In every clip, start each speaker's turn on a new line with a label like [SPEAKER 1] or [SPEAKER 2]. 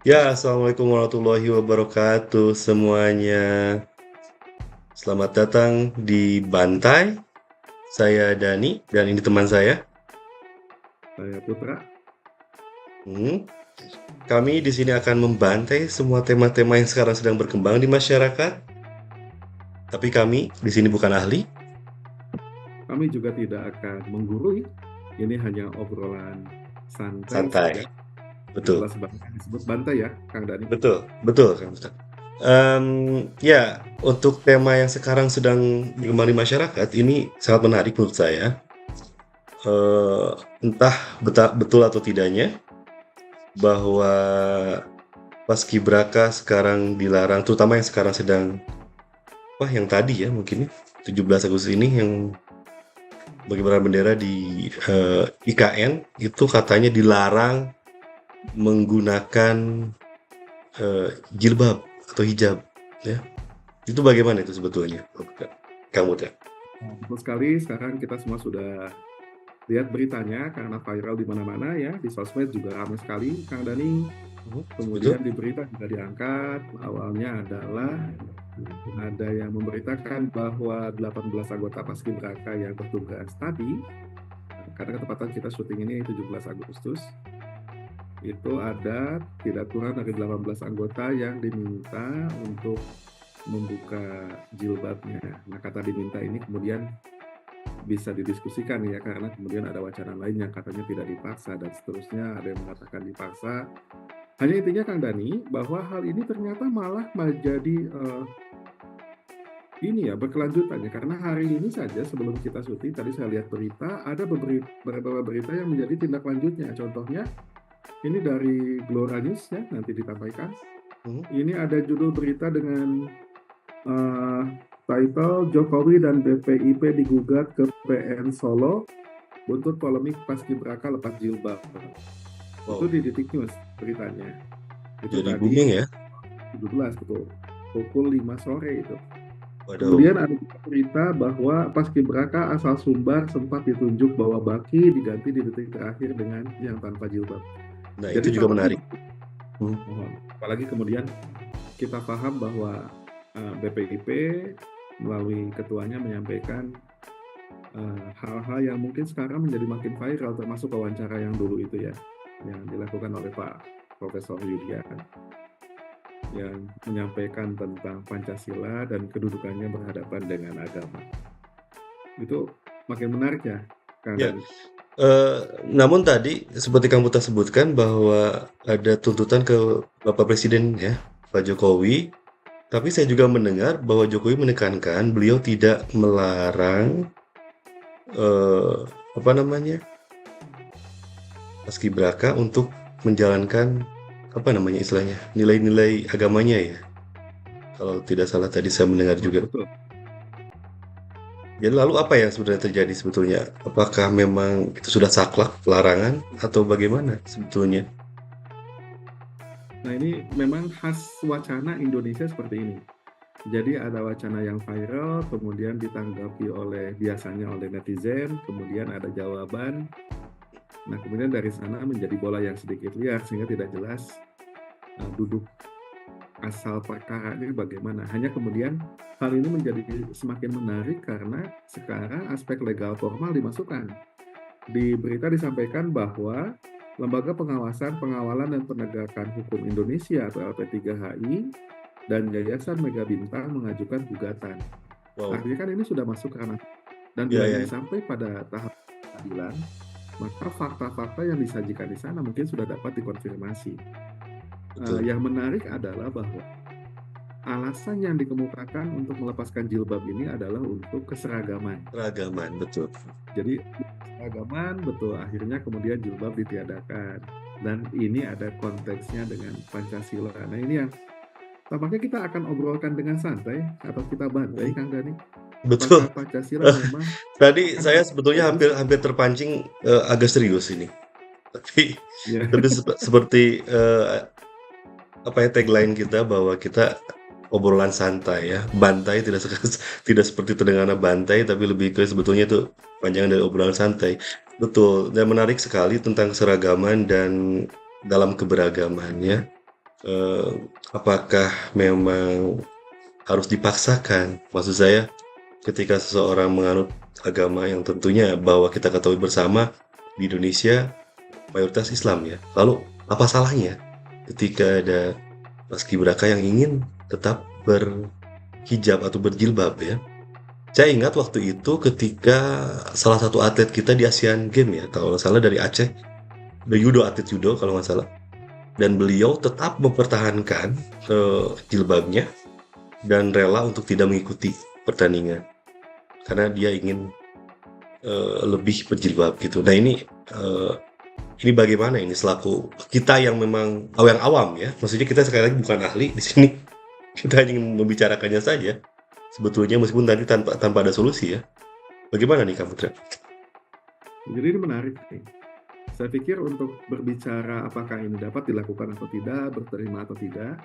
[SPEAKER 1] Ya, Assalamualaikum warahmatullahi wabarakatuh semuanya. Selamat datang di Bantai. Saya Dani dan ini teman saya.
[SPEAKER 2] Saya Putra.
[SPEAKER 1] Hmm, Kami di sini akan membantai semua tema-tema yang sekarang sedang berkembang di masyarakat. Tapi kami di sini bukan ahli,
[SPEAKER 2] Kami juga tidak akan menggurui. Ini hanya obrolan santai saja.
[SPEAKER 1] santai. Betul,
[SPEAKER 2] Itulah sebabnya disebut bantai ya, Kang Dani.
[SPEAKER 1] betul, betul, Kang Ustaz. Ya, untuk tema yang sekarang sedang berkembang di masyarakat ini sangat menarik menurut saya. Eh, Entah betul atau tidaknya bahwa paskibraka sekarang dilarang, terutama yang sekarang sedang, yang tadi ya mungkin ya, 17 Agustus ini yang pengibaran bendera di IKN itu katanya dilarang menggunakan jilbab atau hijab, ya. Itu bagaimana itu sebetulnya, kamu ya?
[SPEAKER 2] Betul sekali, sekarang kita semua sudah lihat beritanya karena viral di mana-mana ya, di sosmed juga ramai sekali, Kang Dani.
[SPEAKER 1] Betul?
[SPEAKER 2] Kemudian di berita juga diangkat, awalnya adalah ada yang memberitakan bahwa 18 anggota Paskibraka yang bertugas tadi, karena ketepatan kita syuting ini 17 Agustus, itu ada tidak kurang dari 18 anggota yang diminta untuk membuka jilbabnya. Nah, kata diminta ini kemudian bisa didiskusikan ya, karena kemudian ada wacana lain yang katanya tidak dipaksa dan seterusnya, ada yang mengatakan dipaksa. Hanya intinya Kang Dani, bahwa hal ini ternyata malah menjadi ini ya berkelanjutan ya, karena hari ini saja sebelum kita syuting tadi saya lihat berita ada beberapa berita yang menjadi tindak lanjutnya. Contohnya ini dari Glora News ya, nanti ditampaikan.
[SPEAKER 1] Mhm.
[SPEAKER 2] Ini ada judul berita dengan uh, title Jokowi dan BPIP digugat ke PN Solo buntut polemik paskibraka lepas jilbab. Itu
[SPEAKER 1] Wow,
[SPEAKER 2] di Detik News beritanya. Itu
[SPEAKER 1] jadi
[SPEAKER 2] tadi
[SPEAKER 1] booming ya.
[SPEAKER 2] 17 betul. Pukul 5 sore itu.
[SPEAKER 1] Waduh.
[SPEAKER 2] Kemudian ada juga berita bahwa paskibraka asal Sumbar sempat ditunjuk bahwa Baki diganti di detik terakhir dengan yang tanpa jilbab.
[SPEAKER 1] Nah, itu
[SPEAKER 2] Jadi
[SPEAKER 1] juga
[SPEAKER 2] tampaknya
[SPEAKER 1] menarik. Hmm.
[SPEAKER 2] apalagi kemudian kita paham bahwa BPIP melalui ketuanya menyampaikan hal-hal yang mungkin sekarang menjadi makin viral, termasuk wawancara yang dulu itu ya, yang dilakukan oleh Pak Profesor Yudian, yang menyampaikan tentang Pancasila dan kedudukannya berhadapan dengan agama. Itu makin menarik ya, Kang
[SPEAKER 1] Ya,
[SPEAKER 2] Dani.
[SPEAKER 1] namun tadi seperti kamu tersebutkan bahwa ada tuntutan ke Bapak Presiden ya, Pak Jokowi. Tapi saya juga mendengar bahwa Jokowi menekankan beliau tidak melarang eh, apa namanya paskibraka untuk menjalankan apa namanya istilahnya nilai-nilai agamanya ya. Kalau tidak salah tadi saya mendengar juga.
[SPEAKER 2] Betul.
[SPEAKER 1] Jadi lalu apa yang sebenarnya terjadi sebetulnya? Apakah memang itu sudah saklek larangan atau bagaimana sebetulnya?
[SPEAKER 2] Nah ini memang khas wacana Indonesia seperti ini. Jadi ada wacana yang viral, kemudian ditanggapi biasanya oleh netizen, kemudian ada jawaban. Nah kemudian dari sana menjadi bola yang sedikit liar sehingga tidak jelas duduk asal perkaranya bagaimana. Hanya kemudian hal ini menjadi semakin menarik karena sekarang aspek legal formal dimasukkan. Di berita disampaikan bahwa Lembaga Pengawasan, Pengawalan dan Penegakan Hukum Indonesia atau LP3HI dan Yayasan Mega Bintang mengajukan gugatan.
[SPEAKER 1] Wow,
[SPEAKER 2] Artinya kan ini sudah masuk ke ranah, dan
[SPEAKER 1] ya
[SPEAKER 2] bila
[SPEAKER 1] ya
[SPEAKER 2] ini sampai pada tahap pengadilan, maka fakta-fakta yang disajikan di sana mungkin sudah dapat dikonfirmasi.
[SPEAKER 1] betul.
[SPEAKER 2] Yang menarik adalah bahwa alasan yang dikemukakan untuk melepaskan jilbab ini adalah untuk keseragaman.
[SPEAKER 1] Keragaman, betul.
[SPEAKER 2] Jadi keseragaman betul, akhirnya kemudian jilbab ditiadakan. Dan ini ada konteksnya dengan Pancasila. Nah ini yang tampaknya kita akan obrolkan dengan santai atau kita bantai,
[SPEAKER 1] Mhm.
[SPEAKER 2] Kang Dani.
[SPEAKER 1] Betul.
[SPEAKER 2] Apakah Pancasila memang
[SPEAKER 1] Tadi
[SPEAKER 2] akan
[SPEAKER 1] saya
[SPEAKER 2] menjadi
[SPEAKER 1] sebetulnya
[SPEAKER 2] bagus?
[SPEAKER 1] hampir hampir terpancing agak serius ini. Tapi
[SPEAKER 2] Ya,
[SPEAKER 1] tapi seperti apa ya tagline kita bahwa kita obrolan santai ya, bantai tidak tidak seperti terdengarnya bantai tapi lebih ke sebetulnya itu panjangan dari obrolan santai. Betul, dan menarik sekali tentang keseragaman dan dalam keberagamannya. eh, apakah memang harus dipaksakan? Maksud saya, ketika seseorang menganut agama yang tentunya bahwa kita ketahui bersama di Indonesia mayoritas Islam ya. Lalu apa salahnya ketika ada paskibraka yang ingin tetap berhijab atau berjilbab ya? Saya ingat waktu itu ketika salah satu atlet kita di Asian Games ya, kalau nggak salah dari Aceh, atlet judo kalau nggak salah. Dan beliau tetap mempertahankan jilbabnya dan rela untuk tidak mengikuti pertandingan karena dia ingin lebih berjilbab gitu. Nah ini bagaimana ini selaku kita yang memang yang awam ya, maksudnya kita sekali lagi bukan ahli di sini, kita hanya ingin membicarakannya saja. Sebetulnya meskipun tadi tanpa ada solusi ya. Bagaimana nih Kak Putra?
[SPEAKER 2] Jadi ini menarik nih. Saya pikir untuk berbicara apakah ini dapat dilakukan atau tidak, berterima atau tidak,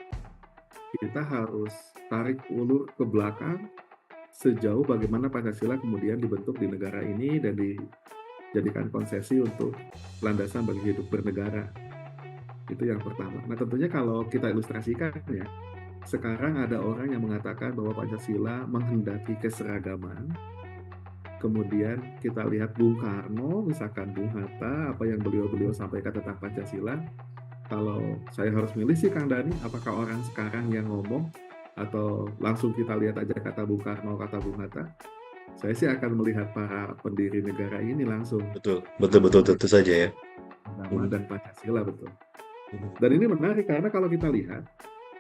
[SPEAKER 2] kita harus tarik ulur ke belakang sejauh bagaimana Pancasila kemudian dibentuk di negara ini dan dijadikan konsesi untuk landasan bagi hidup bernegara. Itu yang pertama. Nah tentunya kalau kita ilustrasikan ya, sekarang ada orang yang mengatakan bahwa Pancasila menghendaki keseragaman. Kemudian kita lihat Bung Karno, misalkan Bung Hatta, apa yang beliau sampaikan tentang Pancasila. Kalau saya harus milih sih Kang Dani, apakah orang sekarang yang ngomong atau langsung kita lihat aja kata Bung Karno, kata Bung Hatta? Saya sih akan melihat para pendiri negara ini langsung.
[SPEAKER 1] Betul, tentu saja ya.
[SPEAKER 2] Agama dan Pancasila, betul. Dan ini menarik karena kalau kita lihat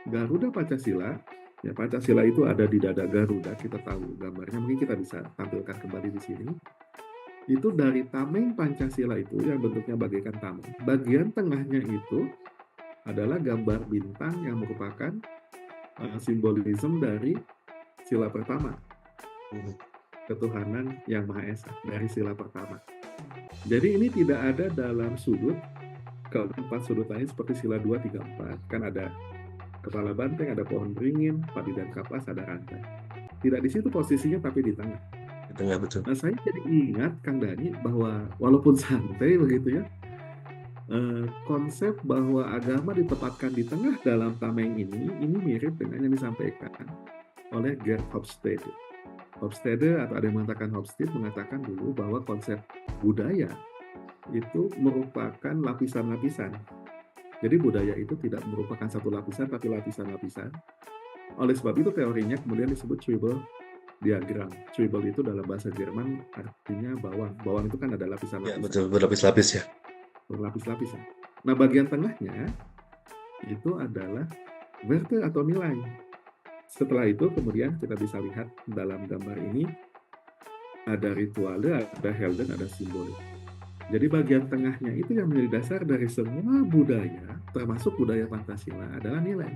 [SPEAKER 2] Garuda Pancasila, ya Pancasila itu ada di dada Garuda, kita tahu gambarnya, mungkin kita bisa tampilkan kembali di sini. Itu dari tameng Pancasila itu yang bentuknya bagaikan tameng. Bagian tengahnya itu adalah gambar bintang yang merupakan simbolisme dari sila pertama. Ketuhanan yang Maha Esa dari sila pertama. Jadi ini tidak ada dalam sudut keempat sudut lain seperti sila 2, 3, 4. Kan ada kepala banteng, ada pohon beringin, padi dan kapas, ada rantai. Tidak di situ posisinya tapi di tengah.
[SPEAKER 1] Di tengah, betul.
[SPEAKER 2] Nah saya jadi ingat Kang Dani bahwa walaupun santai begitu ya, konsep bahwa agama ditempatkan di tengah dalam tameng ini mirip dengan yang disampaikan oleh Gerd Hofstede. Hofstede atau ada yang mengatakan Hofstede mengatakan dulu bahwa konsep budaya itu merupakan lapisan-lapisan. Jadi budaya itu tidak merupakan satu lapisan tapi lapisan-lapisan. Oleh sebab itu teorinya kemudian disebut Zweibel diagram. Zweibel itu dalam bahasa Jerman artinya bawang. Bawang itu kan ada lapisan-lapisan.
[SPEAKER 1] Ya, betul, berlapis-lapis ya.
[SPEAKER 2] Berlapis-lapis ya. Nah bagian tengahnya itu adalah Werte atau nilai. Setelah itu kemudian kita bisa lihat dalam gambar ini ada rituale, ada helden, ada simbol. Jadi bagian tengahnya itu yang menjadi dasar dari semua budaya, termasuk budaya Pancasila adalah nilai.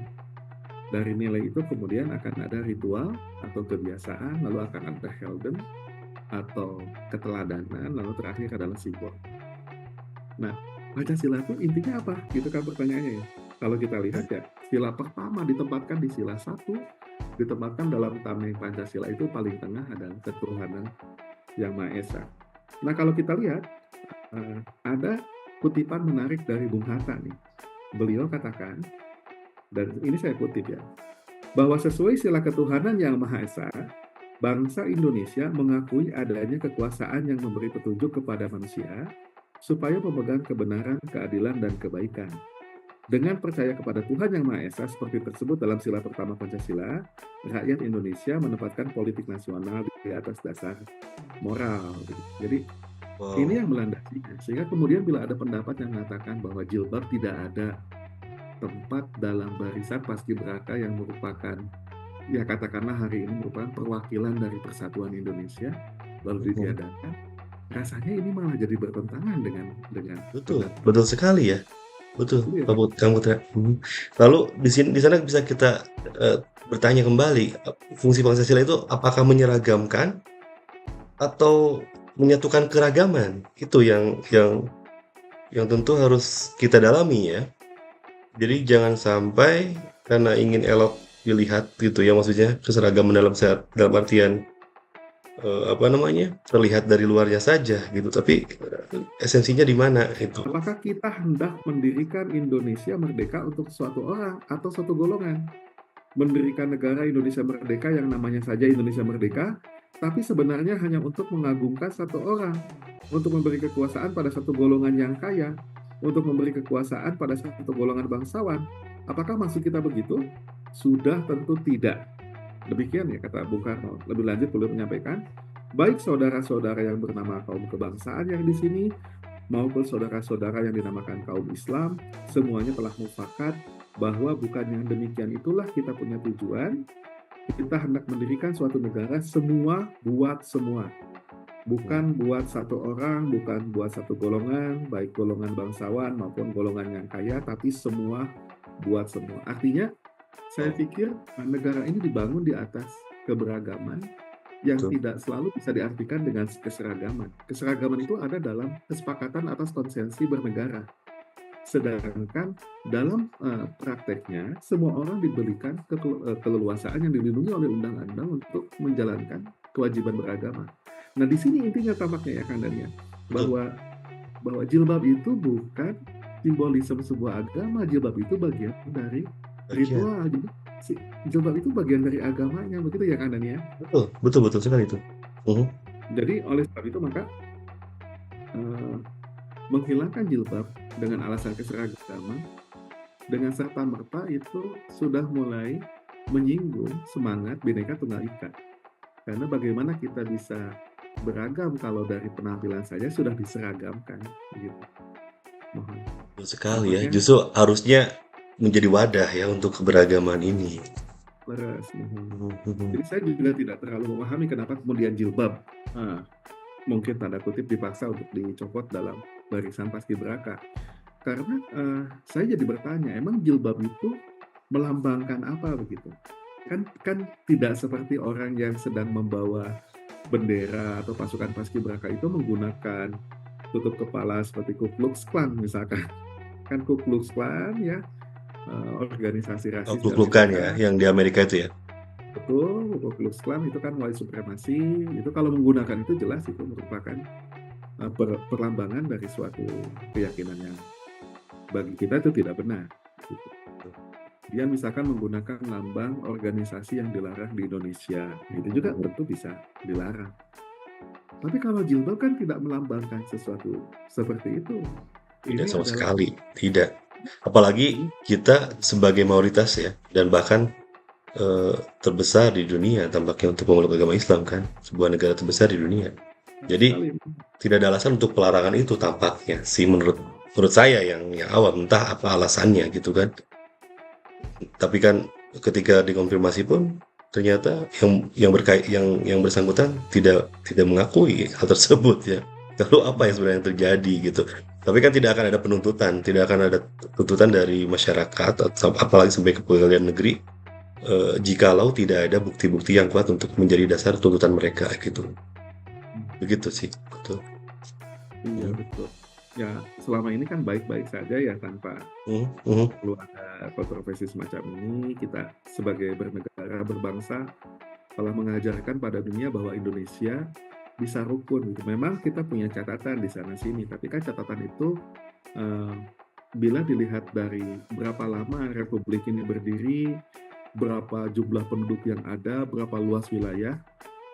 [SPEAKER 2] Dari nilai itu kemudian akan ada ritual atau kebiasaan, lalu akan ada helden atau keteladanan, lalu terakhir adalah simbol. Nah, Pancasila itu intinya apa? Gitu kan pertanyaannya ya. Kalau kita lihat ya, sila pertama ditempatkan di sila 1, ditempatkan dalam tameng Pancasila itu paling tengah adalah ketuhanan yang Maha Esa. Nah kalau kita lihat ada kutipan menarik dari Bung Hatta nih. Beliau katakan, dan ini saya kutip ya, bahwa sesuai sila ketuhanan yang Maha Esa, bangsa Indonesia mengakui adanya kekuasaan yang memberi petunjuk kepada manusia supaya memegang kebenaran, keadilan, dan kebaikan. Dengan percaya kepada Tuhan Yang Maha Esa seperti tersebut dalam sila pertama Pancasila, rakyat Indonesia menempatkan politik nasional di atas dasar moral. Jadi ini yang melandasinya. Sehingga kemudian bila ada pendapat yang mengatakan bahwa jilbab tidak ada tempat dalam barisan paskibraka yang merupakan, ya katakanlah hari ini merupakan perwakilan dari persatuan Indonesia, lalu ditiadakan, rasanya ini malah jadi bertentangan dengan
[SPEAKER 1] betul sekali ya. Betul, Kang Putra. Lalu di sana bisa kita bertanya kembali, fungsi Pancasila itu apakah menyeragamkan atau menyatukan keragaman? Itu yang tentu harus kita dalami ya. Jadi jangan sampai karena ingin elok dilihat gitu ya, maksudnya keseragaman dalam artian apa namanya, terlihat dari luarnya saja gitu, tapi, esensinya di mana itu.
[SPEAKER 2] Apakah kita hendak mendirikan Indonesia merdeka untuk suatu orang atau suatu golongan? Mendirikan negara Indonesia merdeka yang namanya saja Indonesia merdeka, tapi sebenarnya hanya untuk mengagungkan satu orang, untuk memberi kekuasaan pada satu golongan yang kaya, untuk memberi kekuasaan pada satu golongan bangsawan. Apakah maksud kita begitu? Sudah tentu tidak. Demikian ya kata Bung Karno. Lebih lanjut beliau menyampaikan, baik saudara-saudara yang bernama kaum kebangsaan yang di sini maupun saudara-saudara yang dinamakan kaum Islam, semuanya telah mufakat bahwa bukan yang demikian itulah kita punya tujuan. Kita hendak mendirikan suatu negara semua buat semua. Bukan buat satu orang, bukan buat satu golongan, baik golongan bangsawan maupun golongan yang kaya, tapi semua buat semua. Artinya, saya
[SPEAKER 1] Oh,
[SPEAKER 2] pikir negara ini dibangun di atas keberagaman yang
[SPEAKER 1] betul.
[SPEAKER 2] tidak selalu bisa diartikan dengan keseragaman. Keseragaman itu ada dalam kesepakatan atas konsensi bernegara. Sedangkan dalam prakteknya, semua orang diberikan keleluasaan yang dilindungi oleh undang-undang untuk menjalankan kewajiban beragama. Nah, di sini intinya tampaknya ya Kang Daniel,
[SPEAKER 1] Betul,
[SPEAKER 2] bahwa bahwa jilbab itu bukan simbolisme sebuah agama, jilbab itu bagian dari
[SPEAKER 1] bagian.
[SPEAKER 2] ritual. Jadi jilbab itu bagian dari agamanya, begitu ya Kang Daniel?
[SPEAKER 1] Betul betul betul sekali itu. Mhm,
[SPEAKER 2] Jadi oleh sebab itu maka eh, menghilangkan jilbab dengan alasan keseragaman dengan serta-merta itu sudah mulai menyinggung semangat Bhinneka Tunggal Ika. Karena bagaimana kita bisa beragam kalau dari penampilan saja sudah diseragamkan, gitu. Mohon.
[SPEAKER 1] betul sekali ya,
[SPEAKER 2] Tampaknya
[SPEAKER 1] justru harusnya menjadi wadah ya untuk keberagaman ini.
[SPEAKER 2] leres. Mohon.
[SPEAKER 1] Mhm mhm.
[SPEAKER 2] Jadi saya juga tidak terlalu memahami kenapa kemudian jilbab mungkin tanda kutip dipaksa untuk dicopot dalam barisan paskibraka. Karena saya jadi bertanya, emang jilbab itu melambangkan apa begitu? Kan kan tidak seperti orang yang sedang membawa bendera atau pasukan paskibraka itu menggunakan tutup kepala seperti Ku Klux Klan misalkan. Kan Ku Klux Klan ya, organisasi
[SPEAKER 1] Oh,
[SPEAKER 2] rasis di
[SPEAKER 1] Kluk-Klukan ya,
[SPEAKER 2] Amerika.
[SPEAKER 1] yang di Amerika itu ya?
[SPEAKER 2] Betul, Ku Klux Klan itu kan white supremacy, itu kalau menggunakan itu jelas itu merupakan perlambangan dari suatu keyakinan yang bagi kita itu tidak benar. Gitu. Dia misalkan menggunakan lambang organisasi yang dilarang di Indonesia, itu juga tentu bisa dilarang. Tapi kalau jilbab kan tidak melambangkan sesuatu seperti itu.
[SPEAKER 1] Tidak
[SPEAKER 2] Ini
[SPEAKER 1] sama
[SPEAKER 2] adalah
[SPEAKER 1] sekali, tidak. Apalagi kita sebagai mayoritas ya, dan bahkan terbesar di dunia tampaknya untuk pemeluk agama Islam kan, sebuah negara terbesar di dunia. Jadi
[SPEAKER 2] sekali.
[SPEAKER 1] tidak ada alasan untuk pelarangan itu tampaknya sih menurut menurut saya yang awam, entah apa alasannya gitu kan. Tapi kan ketika dikonfirmasi pun ternyata yang bersangkutan tidak mengakui hal tersebut ya. Lalu apa yang sebenarnya terjadi gitu. Tapi kan tidak akan ada penuntutan, tidak akan ada tuntutan dari masyarakat atau apalagi sampai ke pengadilan negeri jikalau tidak ada bukti-bukti yang kuat untuk menjadi dasar tuntutan mereka gitu. Begitu sih, betul.
[SPEAKER 2] Iya
[SPEAKER 1] Mhm,
[SPEAKER 2] betul. Ya selama ini kan baik-baik saja ya tanpa
[SPEAKER 1] mhm, mhm.
[SPEAKER 2] perlu ada kontroversi semacam ini. Kita sebagai bernegara berbangsa telah mengajarkan pada dunia bahwa Indonesia bisa rukun gitu. Memang kita punya catatan di sana sini, tapi kan catatan itu eh, bila dilihat dari berapa lama Republik ini berdiri, berapa jumlah penduduk yang ada, berapa luas wilayah,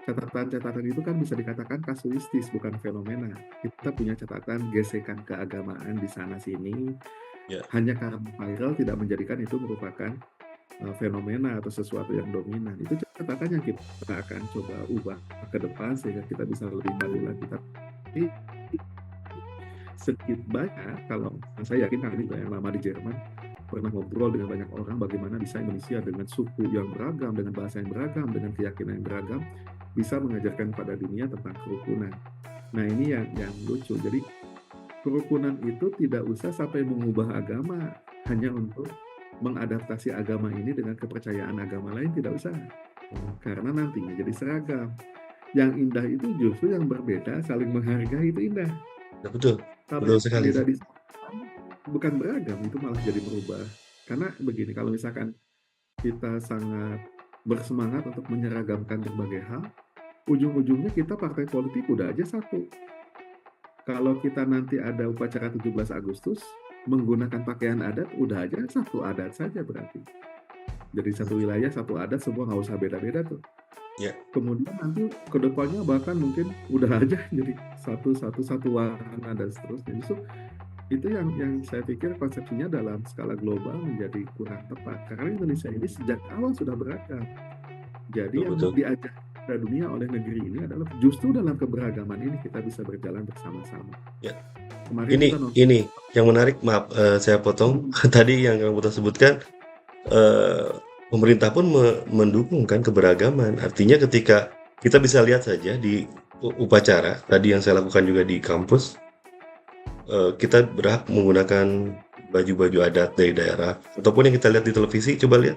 [SPEAKER 2] catatan-catatan itu kan bisa dikatakan kasuistis, bukan fenomena. Kita punya catatan gesekan keagamaan di sana sini,
[SPEAKER 1] Ya,
[SPEAKER 2] hanya karena viral tidak menjadikan itu merupakan fenomena atau sesuatu yang dominan. Itu catatan yang kita akan coba ubah ke depan sehingga kita bisa lebih maju lagi. Tapi sedikit banyak, kalau saya yakin kami juga yang lama di Jerman pernah ngobrol dengan banyak orang bagaimana bisa Indonesia dengan suku yang beragam, dengan bahasa yang beragam, dengan keyakinan yang beragam, bisa mengajarkan pada dunia tentang kerukunan. Nah ini yang lucu. Jadi kerukunan itu tidak usah sampai mengubah agama hanya untuk mengadaptasi agama ini dengan kepercayaan agama lain, tidak usah. Karena nantinya jadi seragam. Yang indah itu justru yang berbeda, saling menghargai itu indah.
[SPEAKER 1] ya betul,
[SPEAKER 2] Kalau
[SPEAKER 1] betul
[SPEAKER 2] yang
[SPEAKER 1] sekali.
[SPEAKER 2] berbeda di bukan beragam, itu malah jadi berubah. Karena begini, kalau misalkan kita sangat bersemangat untuk menyeragamkan berbagai hal, ujung-ujungnya kita partai politik udah aja satu. Kalau kita nanti ada upacara 17 Agustus, menggunakan pakaian adat, udah aja satu adat saja berarti. Jadi satu wilayah, satu adat, semua nggak usah beda-beda tuh.
[SPEAKER 1] Ya,
[SPEAKER 2] Kemudian nanti ke depannya bahkan mungkin udah aja jadi satu warna dan seterusnya. Justru itu yang saya pikir konsepsinya dalam skala global menjadi kurang tepat. Karena Indonesia ini sejak awal sudah beragam. Jadi
[SPEAKER 1] betul
[SPEAKER 2] yang
[SPEAKER 1] betul.
[SPEAKER 2] diajak ke dunia oleh negeri ini adalah justru dalam keberagaman ini kita bisa berjalan bersama-sama.
[SPEAKER 1] Ya,
[SPEAKER 2] Kemarin kita nonton.
[SPEAKER 1] ini yang menarik, maaf, saya potong. Tadi yang kamu putar sebutkan, eee, pemerintah pun mendukung kan keberagaman. Artinya ketika kita bisa lihat saja di upacara tadi yang saya lakukan juga di kampus, kita berhak menggunakan baju-baju adat dari daerah, ataupun yang kita lihat di televisi, coba lihat,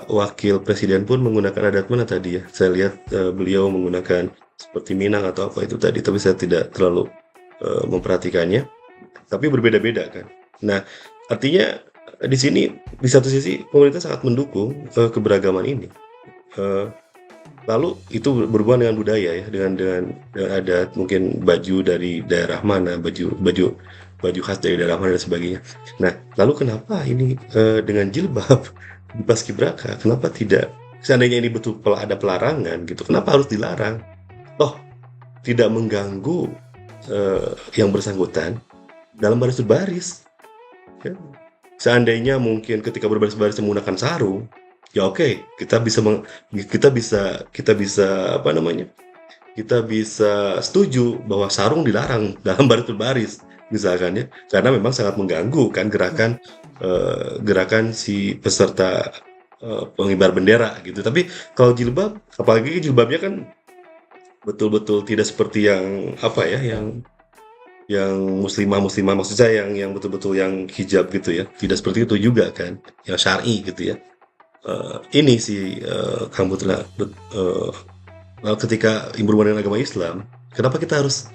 [SPEAKER 1] wakil presiden pun menggunakan adat mana tadi ya? Saya lihat, beliau menggunakan seperti Minang atau apa itu tadi, tapi saya tidak terlalu, memperhatikannya. Tapi berbeda-beda kan. Nah, artinya di sini di satu sisi pemerintah sangat mendukung keberagaman ini. Eh, Lalu itu berhubungan dengan budaya ya, dengan adat, mungkin baju dari daerah mana, baju baju baju khas dari daerah mana dan sebagainya. Nah, lalu kenapa ini dengan jilbab di Paskibraka, kenapa tidak? Seandainya ini betul ada pelarangan gitu, kenapa harus dilarang? Toh tidak mengganggu yang bersangkutan dalam baris-baris. Ya. Seandainya mungkin ketika berbaris-baris menggunakan sarung, ya oke, kita bisa apa namanya? Kita bisa setuju bahwa sarung dilarang dalam baris berbaris misalkan ya, karena memang sangat mengganggu kan gerakan si peserta pengibar bendera gitu. Tapi kalau jilbab, apalagi jilbabnya kan betul-betul tidak seperti yang apa ya, yang muslimah-muslimah, maksud saya yang betul-betul yang hijab gitu ya, tidak seperti itu juga kan, yang syar'i gitu ya. Ini sih, kamu telah ketika berhubungan dengan agama Islam, kenapa kita harus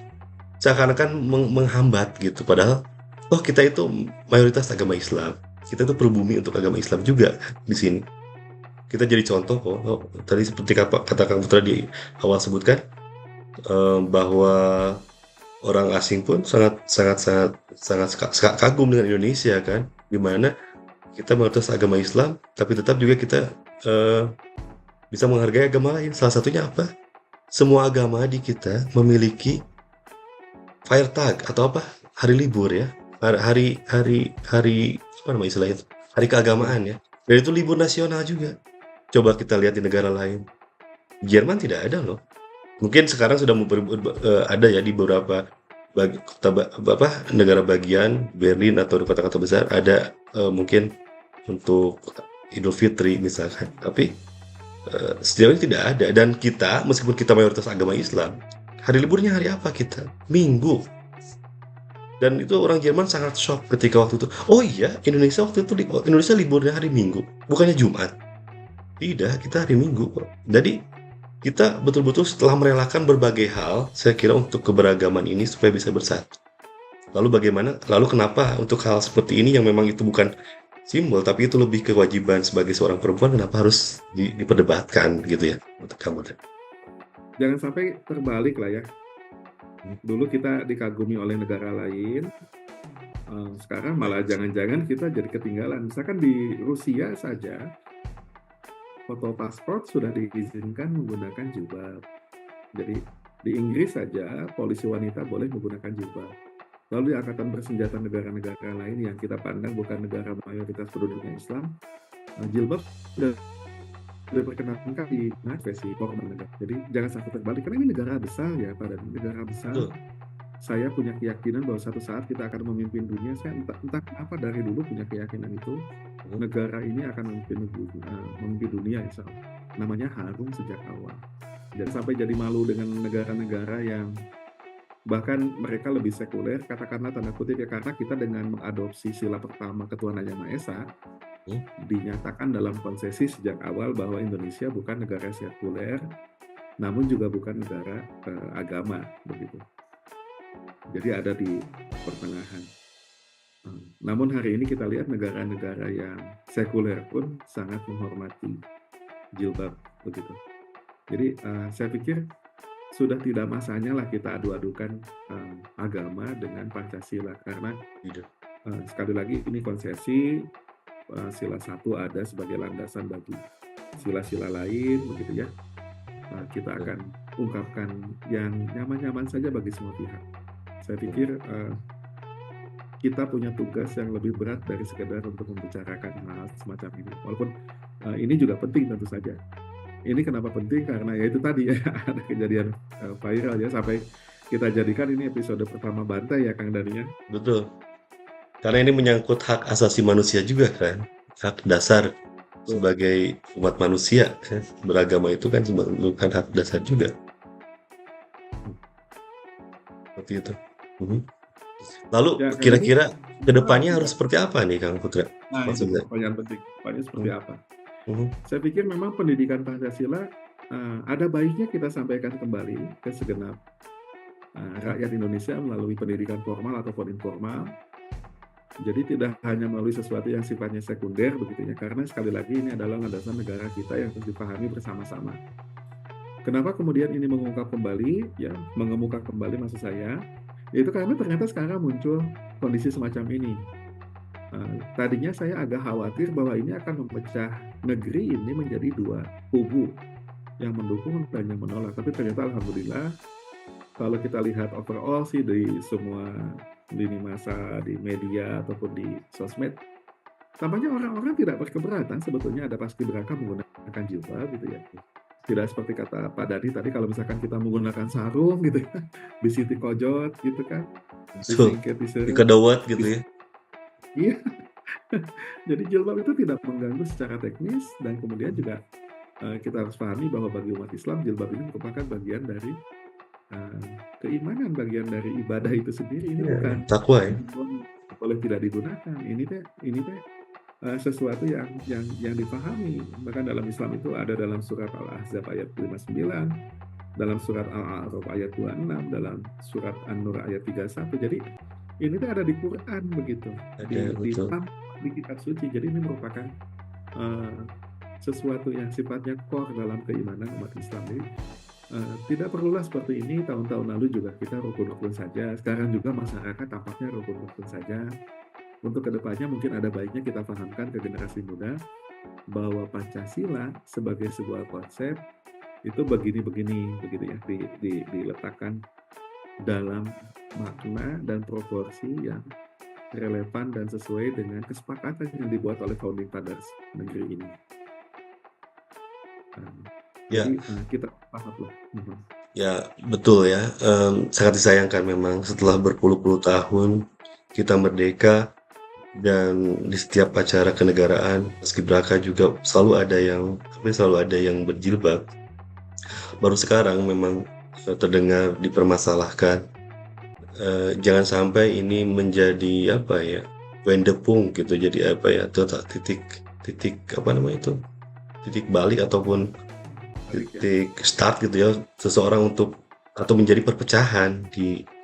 [SPEAKER 1] seakan-akan menghambat gitu, padahal toh kita itu mayoritas agama Islam, kita itu pribumi untuk agama Islam juga di sini. Kita jadi contoh kok, tadi seperti kata Kang Putra di awal sebutkan, bahwa orang asing pun sangat sangat sangat sangat kagum dengan Indonesia kan, di mana kita mayoritas agama Islam, tapi tetap juga kita eh, bisa menghargai agama lain. Salah satunya apa? Semua agama di kita memiliki fire tag atau apa? Hari libur ya, hari hari hari apa nama istilahnya? Hari keagamaan ya. Dan itu libur nasional juga. Coba kita lihat di negara lain. Jerman tidak ada loh. Mungkin sekarang sudah ada ya di beberapa kota apa negara bagian Berlin atau di kota-kota besar ada mungkin untuk Idul Fitri misalkan. Tapi sejauh ini tidak ada, dan kita meskipun kita mayoritas agama Islam, hari liburnya hari apa kita? Minggu. Dan itu orang Jerman sangat shock ketika waktu itu. Oh iya, Indonesia liburnya hari Minggu, bukannya Jumat. Tidak, kita hari Minggu kok. Jadi kita betul-betul setelah merelakan berbagai hal, saya kira untuk keberagaman ini supaya bisa bersatu. Lalu bagaimana? Lalu kenapa untuk hal seperti ini yang memang itu bukan simbol, tapi itu lebih kewajiban sebagai seorang perempuan, kenapa harus diperdebatkan gitu ya untuk kamu?
[SPEAKER 2] Jangan sampai terbalik lah ya. Dulu kita dikagumi oleh negara lain, sekarang malah jangan-jangan kita jadi ketinggalan. Misalkan di Rusia saja, foto paspor sudah diizinkan menggunakan jilbab. Jadi di Inggris saja polisi wanita boleh menggunakan jilbab. Lalu di angkatan bersenjata negara-negara lain yang kita pandang bukan negara mayoritas penduduknya Islam, jilbab sudah diperkenankan di versi korban negara. Jadi jangan sampai terbalik karena ini negara besar ya, pada negara besar.
[SPEAKER 1] Betul.
[SPEAKER 2] Saya punya keyakinan bahwa satu saat kita akan memimpin dunia. Saya entah kenapa dari dulu punya keyakinan itu.
[SPEAKER 1] Mhm.
[SPEAKER 2] Negara ini akan memimpin dunia, insya Allah. Namanya harum sejak awal. Dan sampai jadi malu dengan negara-negara yang bahkan mereka lebih sekuler, katakanlah tanda kutip ya, karena kita dengan mengadopsi sila pertama ketuhanan Yang Maha Esa,
[SPEAKER 1] Mhm.
[SPEAKER 2] dinyatakan dalam konsesi sejak awal bahwa Indonesia bukan negara sekuler, namun juga bukan negara agama, begitu. Jadi ada di pertengahan. Namun hari ini kita lihat negara-negara yang sekuler pun sangat menghormati jilbab, begitu. Jadi saya pikir sudah tidak masanya lah kita adu-adukan agama dengan Pancasila karena
[SPEAKER 1] Gitu.
[SPEAKER 2] sekali lagi ini konsesi sila satu ada sebagai landasan bagi sila-sila lain begitu ya. Kita
[SPEAKER 1] Betul.
[SPEAKER 2] akan ungkapkan yang nyaman-nyaman saja bagi semua pihak. Saya pikir kita punya tugas yang lebih berat dari sekedar untuk membicarakan hal semacam ini. Walaupun ini juga penting tentu saja. Ini kenapa penting karena ya itu tadi ya ada kejadian viral ya sampai kita jadikan ini episode pertama Bantai ya Kang Daniel.
[SPEAKER 1] Betul. Karena ini menyangkut hak asasi manusia juga kan, hak dasar
[SPEAKER 2] Tuh.
[SPEAKER 1] sebagai umat manusia kan. Beragama itu kan bukan hak dasar juga, seperti itu. Mhm. Lalu
[SPEAKER 2] Ya Kang Daniel,
[SPEAKER 1] kira-kira
[SPEAKER 2] kenapa
[SPEAKER 1] kedepannya harus
[SPEAKER 2] tidak?
[SPEAKER 1] seperti apa nih Kang Putra?
[SPEAKER 2] Nah itu
[SPEAKER 1] Maksudnya?
[SPEAKER 2] pertanyaan penting. Pertanyaan seperti
[SPEAKER 1] Mhm,
[SPEAKER 2] apa?
[SPEAKER 1] mhm,
[SPEAKER 2] Saya pikir memang pendidikan Pancasila ada baiknya kita sampaikan kembali ke segenap rakyat Indonesia melalui pendidikan formal ataupun informal. Jadi tidak hanya melalui sesuatu yang sifatnya sekunder begitu ya, karena sekali lagi ini adalah landasan negara kita yang harus dipahami bersama-sama. Kenapa kemudian ini mengungkap kembali, ya mengemuka kembali maksud saya, yaitu karena ternyata sekarang muncul kondisi semacam ini. Tadinya saya agak khawatir bahwa ini akan memecah negeri ini menjadi dua kubu, yang mendukung dan yang menolak. Tapi ternyata alhamdulillah kalau kita lihat overall sih di semua lini masa di media ataupun di sosmed, tampaknya orang-orang tidak berkeberatan sebetulnya ada paskibraka menggunakan jilbab gitu ya. Tidak seperti kata Pak Dadi tadi kalau misalkan kita menggunakan sarung gitu ya, bisiti kojot gitu kan,
[SPEAKER 1] betul.
[SPEAKER 2] disingkir diseret,
[SPEAKER 1] Dikadawat gitu
[SPEAKER 2] bis
[SPEAKER 1] ya.
[SPEAKER 2] iya. Jadi jilbab itu tidak mengganggu secara teknis dan kemudian juga kita harus pahami bahwa bagi umat Islam jilbab ini merupakan bagian dari keimanan, bagian dari ibadah itu sendiri. Ini
[SPEAKER 1] Iya, iya.
[SPEAKER 2] bukan
[SPEAKER 1] Takwa ya.
[SPEAKER 2] boleh tidak digunakan. Ini teh sesuatu yang dipahami. Bahkan dalam Islam itu ada dalam surat Al-Ahzab ayat 59, dalam surat Al-A'raf ayat 26, dalam surat An-Nur ayat 31. Jadi ini tuh ada di Quran begitu,
[SPEAKER 1] Ada, betul.
[SPEAKER 2] di kitab suci. Jadi ini merupakan eh, sesuatu yang sifatnya core dalam keimanan umat Islam. Jadi tidak perlulah seperti ini tahun-tahun lalu juga kita rukun-rukun saja. Sekarang juga masyarakat tampaknya rukun-rukun saja. Untuk kedepannya mungkin ada baiknya kita pahamkan ke generasi muda bahwa Pancasila sebagai sebuah konsep itu begini-begini begitu ya diletakkan dalam makna dan proporsi yang relevan dan sesuai dengan kesepakatan yang dibuat oleh founding fathers negeri ini.
[SPEAKER 1] Ya,
[SPEAKER 2] Jadi kita paham lah.
[SPEAKER 1] ya betul ya. Sangat disayangkan memang setelah berpuluh-puluh tahun kita merdeka dan di setiap acara kenegaraan paskibraka juga selalu ada yang berjilbab. Baru sekarang memang terdengar dipermasalahkan. Jangan sampai ini menjadi apa ya, wendepung gitu, jadi apa ya, titik titik apa namanya itu, titik balik ataupun
[SPEAKER 2] Balik ya.
[SPEAKER 1] titik start gitu ya seseorang untuk atau menjadi perpecahan.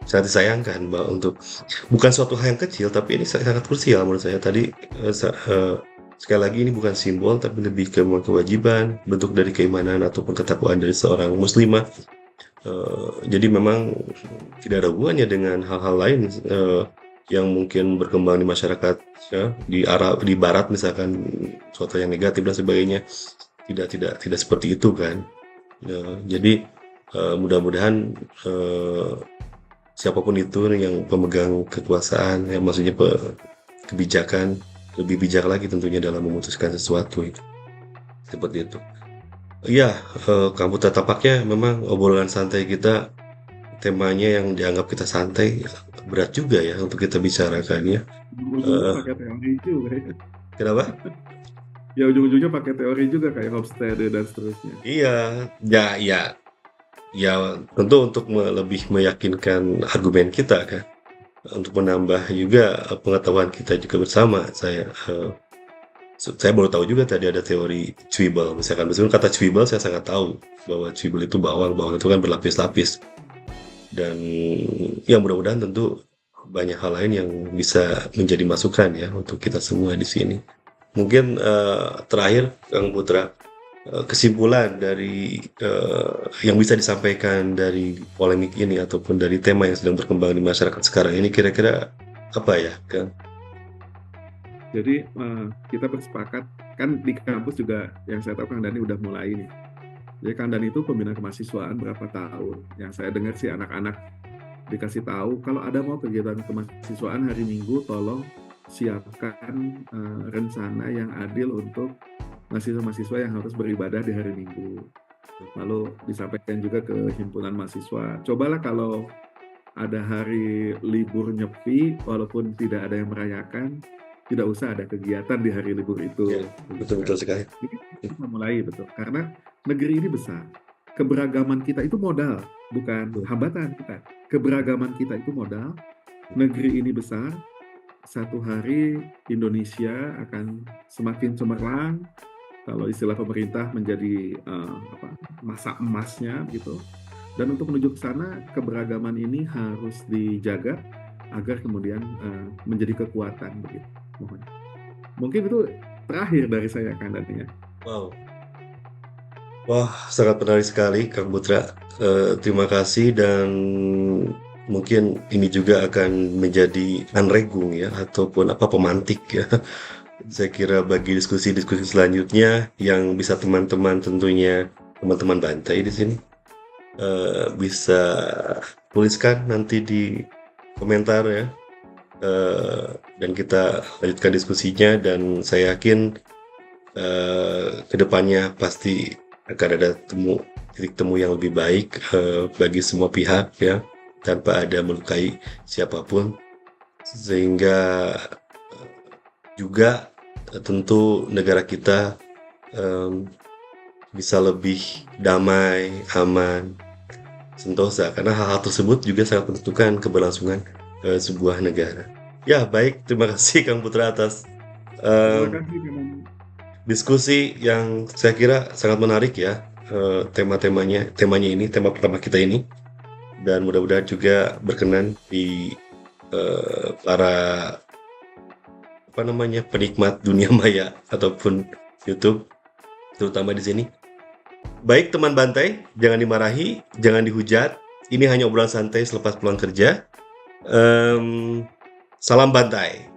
[SPEAKER 1] Sangat disayangkan bahwa untuk bukan suatu hal yang kecil tapi ini sangat krusial menurut saya tadi. Sekali lagi ini bukan simbol tapi lebih ke kewajiban, bentuk dari keimanan ataupun ketakwaan dari seorang muslimah. Jadi memang tidak ada hubungannya dengan hal-hal lain yang mungkin berkembang di masyarakat ya, di barat misalkan suatu yang negatif dan sebagainya. Tidak seperti itu kan. Jadi mudah-mudahan siapapun itu yang pemegang kekuasaan, ya maksudnya kebijakan lebih bijak lagi tentunya dalam memutuskan sesuatu itu. Seperti itu. Iya, kamu tampaknya memang obrolan santai kita temanya yang dianggap kita santai berat juga ya untuk kita bicarakan ya.
[SPEAKER 2] Ujung-ujungnya pakai teori juga ya.
[SPEAKER 1] Kenapa?
[SPEAKER 2] Ya ujung-ujungnya pakai teori juga kayak Hofstede dan seterusnya.
[SPEAKER 1] Iya, ya tentu untuk lebih meyakinkan argumen kita kan, untuk menambah juga pengetahuan kita juga bersama. Saya baru tahu juga tadi ada teori Zweibel. Misalkan kata Zweibel saya sangat tahu bahwa Zweibel itu bawang itu kan berlapis-lapis. Dan ya mudah-mudahan tentu banyak hal lain yang bisa menjadi masukan ya untuk kita semua di sini. Mungkin terakhir Kang Putra, kesimpulan dari yang bisa disampaikan dari polemik ini ataupun dari tema yang sedang berkembang di masyarakat sekarang ini kira-kira apa ya, Kang?
[SPEAKER 2] Jadi kita bersepakat kan di kampus juga yang saya tahu Kang Dani udah mulai nih. Jadi Kang Dani itu pembina kemahasiswaan berapa tahun? Yang saya dengar sih anak-anak dikasih tahu kalau ada mau kegiatan kemahasiswaan hari Minggu, tolong siapkan rencana yang adil untuk mahasiswa-mahasiswa yang harus beribadah di hari Minggu. Lalu disampaikan juga ke himpunan mahasiswa. Cobalah kalau ada hari libur nyepi, walaupun tidak ada yang merayakan, tidak usah ada kegiatan di hari libur
[SPEAKER 1] Ya,
[SPEAKER 2] itu, begitu kan.
[SPEAKER 1] betul-betul sekali.
[SPEAKER 2] Jadi kita mulai betul, karena negeri ini besar. Keberagaman kita itu modal, bukan
[SPEAKER 1] Betul.
[SPEAKER 2] hambatan kita. Keberagaman kita itu modal. Negeri ini besar. Satu hari Indonesia akan semakin cemerlang. Kalau istilah pemerintah menjadi masa emasnya gitu. Dan untuk menuju ke sana, keberagaman ini harus dijaga agar kemudian menjadi kekuatan begitu. Mohon. Mungkin itu terakhir dari saya Kang Dani ya.
[SPEAKER 1] Wow. Wah, sangat menarik sekali Kang Putra. Terima kasih dan mungkin ini juga akan menjadi anregung ya ataupun pemantik ya. Saya kira bagi diskusi-diskusi selanjutnya yang bisa teman-teman tentunya teman-teman Bantai di sini bisa tuliskan nanti di komentar ya. Dan kita lanjutkan diskusinya dan saya yakin kedepannya pasti akan ada titik temu yang lebih baik bagi semua pihak ya, tanpa ada melukai siapapun, sehingga juga tentu negara kita bisa lebih damai, aman, sentosa, karena hal-hal tersebut juga sangat menentukan keberlangsungan sebuah negara. Ya baik, terima kasih Kang Putra atas
[SPEAKER 2] Terima kasih Kang.
[SPEAKER 1] diskusi yang saya kira sangat menarik ya, temanya ini, tema pertama kita ini, dan mudah-mudahan juga berkenan di para penikmat dunia maya ataupun YouTube, terutama di sini. Baik teman Bantai, jangan dimarahi, jangan dihujat. Ini hanya obrolan santai selepas pulang kerja. Salam Bantai.